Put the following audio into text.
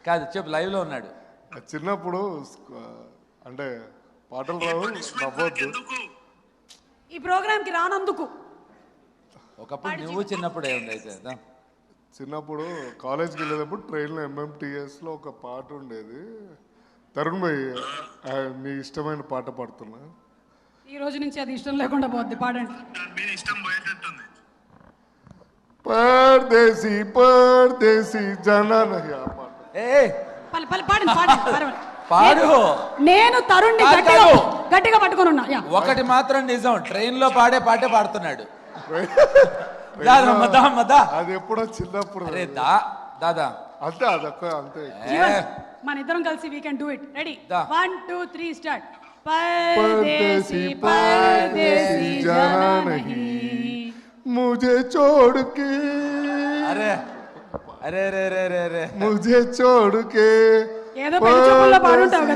కాదు చెప్పు, లైవ్ లో ఉన్నాడు. చిన్నప్పుడు అంటే పాటలు రావు, నవ్వొద్దు. ఈ ప్రోగ్రామ్ కి రానందుకు ఒకప్పుడు నువ్వు చిన్నప్పుడే ఉంది అయితే. చిన్నప్పుడు కాలేజ్కి వెళ్ళేటప్పుడు ట్రైన్లో ఎంఎంటీఎస్లో ఒక పాట ఉండేది. తరుణ్ భాయ్ మీ ఇష్టమైన పాట పాడుతున్నా. ఈ రోజు నుంచి అది ఇష్టం లేకుండా పోద్ది, పాడండి. పర్దేశీ పర్దేశీ జనా నహీ ఆ పాట. పాడండి పాడండి. పాడు. నేను తరుణ్ని గట్టిగా పట్టుకొని ఉన్నా. ఒకటి మాత్రం నిజం, ట్రైన్ లో పాడే పాటే పాడుతున్నాడు. అది ఎప్పుడో చిన్నప్పుడు. అరే దాదా అంతే అదొక్క అంతే. మన ఇద్దరం కలిసి we can do it. Ready, దా. 1 2 3 స్టార్ట్. परदेसी परदेसी जाना नहीं मुझे छोड़ के, అరే అరే అరే అరే అరే मुझे छोड़ के ఏదో పెళ్లి చూపుల్లో పాడుంటావు కదా.